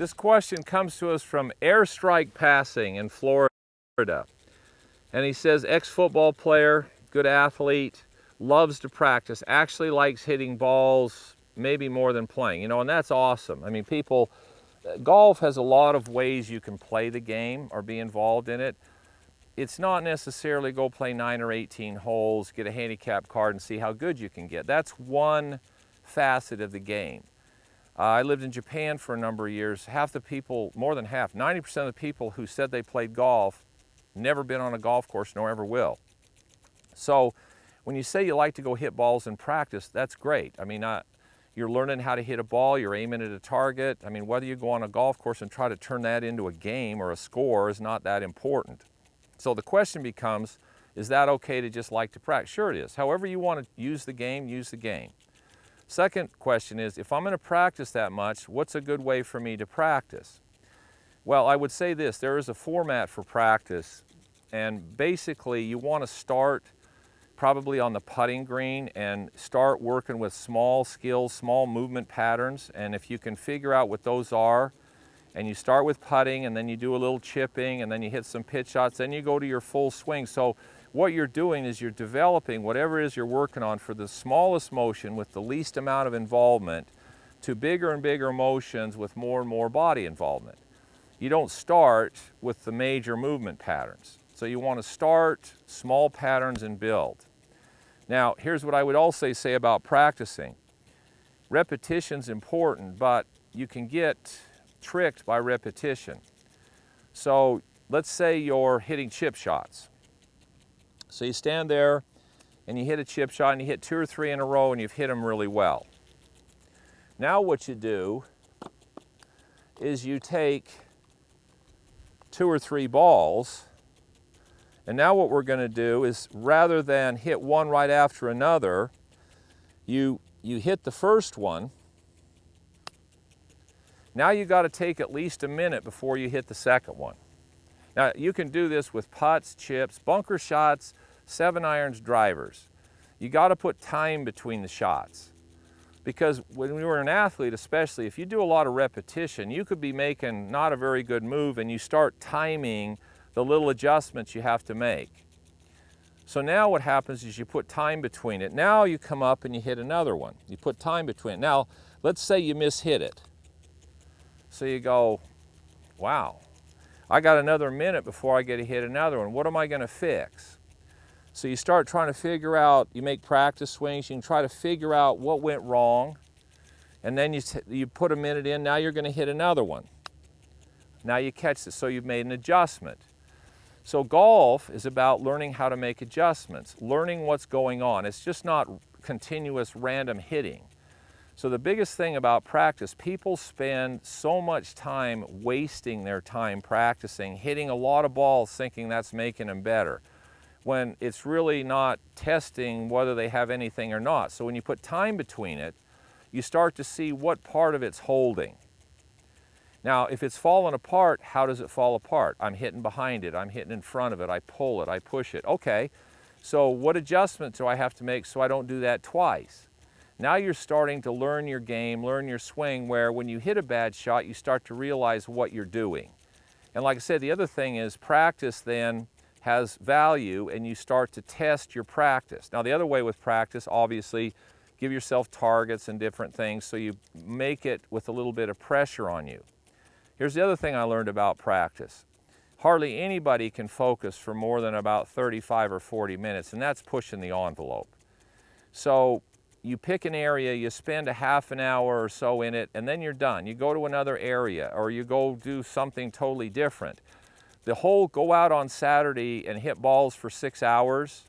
This question comes to us from Airstrike Passing in Florida. And he says, ex-football player, good athlete, loves to practice, actually likes hitting balls maybe more than playing. You know, and that's awesome. I mean, golf has a lot of ways you can play the game or be involved in it. It's not necessarily go play 9 or 18 holes, get a handicap card and see how good you can get. That's one facet of the game. I lived in Japan for a number of years. Half the people, more than half, 90% of the people who said they played golf, never been on a golf course nor ever will. So when you say you like to go hit balls in practice, that's great. I mean, you're learning how to hit a ball, you're aiming at a target. I mean, whether you go on a golf course and try to turn that into a game or a score is not that important. So the question becomes, is that okay to just like to practice? Sure it is. However you want to use the game, use the game. Second question is, if I'm going to practice that much, what's a good way for me to practice? Well, I would say this, there is a format for practice, and basically you want to start probably on the putting green and start working with small skills, small movement patterns, and if you can figure out what those are, and you start with putting and then you do a little chipping and then you hit some pitch shots, then you go to your full swing. So what you're doing is you're developing whatever it is you're working on for the smallest motion with the least amount of involvement to bigger and bigger motions with more and more body involvement. You don't start with the major movement patterns. So you want to start small patterns and build. Now, here's what I would also say about practicing. Repetition's important, but you can get tricked by repetition. So let's say you're hitting chip shots. So you stand there and you hit a chip shot and you hit 2 or 3 in a row and you've hit them really well. Now what you do is you take 2 or 3 balls, and now what we're going to do is rather than hit one right after another, you hit the first one. Now you got to take at least a minute before you hit the second one. Now you can do this with putts, chips, bunker shots, 7-irons, drivers. You got to put time between the shots. Because when you're an athlete especially, if you do a lot of repetition, you could be making not a very good move and you start timing the little adjustments you have to make. So now what happens is you put time between it. Now you come up and you hit another one. You put time between it. Now let's say you mishit it. So you go, wow, I got another minute before I get to hit another one. What am I going to fix? So you start trying to figure out, you make practice swings, you can try to figure out what went wrong, and then you put a minute in, now you're going to hit another one. Now you catch it, so you've made an adjustment. So golf is about learning how to make adjustments, learning what's going on. It's just not continuous random hitting. So the biggest thing about practice, people spend so much time wasting their time practicing, hitting a lot of balls thinking that's making them better, when it's really not testing whether they have anything or not. So when you put time between it, you start to see what part of it's holding. Now, if it's falling apart, how does it fall apart? I'm hitting behind it, I'm hitting in front of it, I pull it, I push it. Okay, so what adjustment do I have to make so I don't do that twice? Now you're starting to learn your game, learn your swing, where when you hit a bad shot, you start to realize what you're doing. And like I said, the other thing is practice then has value and you start to test your practice. Now the other way with practice, obviously, give yourself targets and different things so you make it with a little bit of pressure on you. Here's the other thing I learned about practice. Hardly anybody can focus for more than about 35 or 40 minutes, and that's pushing the envelope. So you pick an area, you spend a half an hour or so in it, and then you're done. You go to another area, or you go do something totally different. The whole go out on Saturday and hit balls for 6 hours,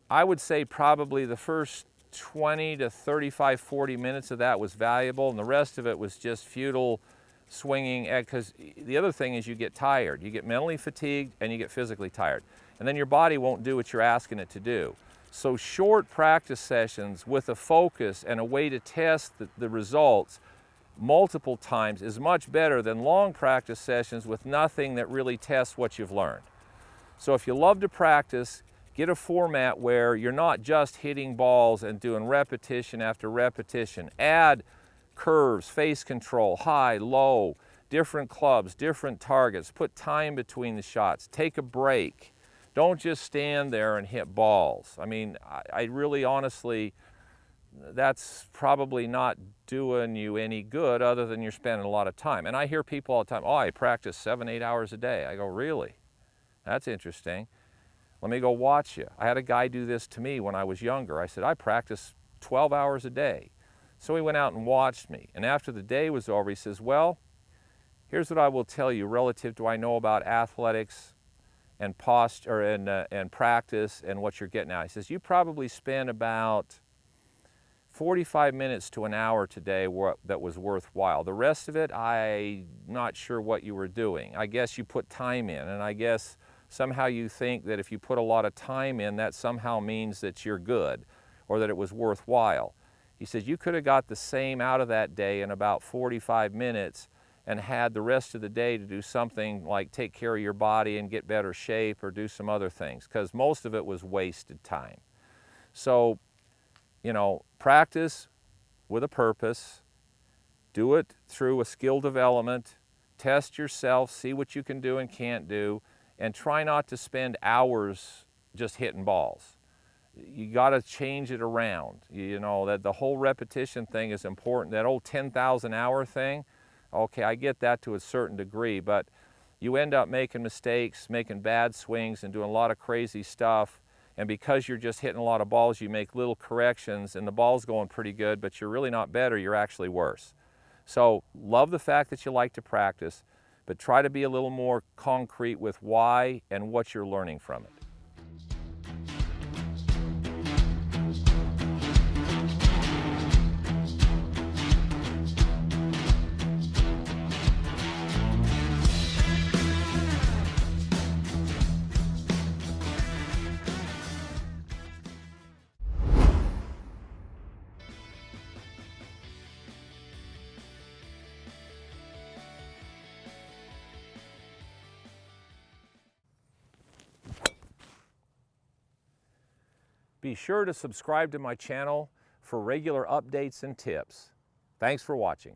I would say probably the first 20 to 35, 40 minutes of that was valuable, and the rest of it was just futile swinging, because the other thing is you get tired. You get mentally fatigued and you get physically tired. And then your body won't do what you're asking it to do. So short practice sessions with a focus and a way to test the results multiple times is much better than long practice sessions with nothing that really tests what you've learned. So if you love to practice, get a format where you're not just hitting balls and doing repetition after repetition. Add curves, face control, high, low, different clubs, different targets. Put time between the shots. Take a break. Don't just stand there and hit balls. I mean, I really honestly, that's probably not doing you any good other than you're spending a lot of time. And I hear people all the time, oh, I practice 7, 8 hours a day. I go, really? That's interesting. Let me go watch you. I had a guy do this to me when I was younger. I said, I practice 12 hours a day. So he went out and watched me. And after the day was over, he says, well, here's what I will tell you relative to what I know about athletics and posture and practice and what you're getting out. He says, you probably spend about 45 minutes to an hour today that was worthwhile. The rest of it, I'm not sure what you were doing. I guess you put time in, and I guess somehow you think that if you put a lot of time in, that somehow means that you're good or that it was worthwhile. He says, you could have got the same out of that day in about 45 minutes and had the rest of the day to do something like take care of your body and get better shape or do some other things, because most of it was wasted time. So, you know, practice with a purpose, do it through a skill development, test yourself, see what you can do and can't do, and try not to spend hours just hitting balls. You got to change it around. You know, that the whole repetition thing is important. That old 10,000 hour thing, okay, I get that to a certain degree, but you end up making mistakes, making bad swings and doing a lot of crazy stuff. And because you're just hitting a lot of balls, you make little corrections and the ball's going pretty good, but you're really not better, you're actually worse. So love the fact that you like to practice, but try to be a little more concrete with why and what you're learning from it. Be sure to subscribe to my channel for regular updates and tips. Thanks for watching.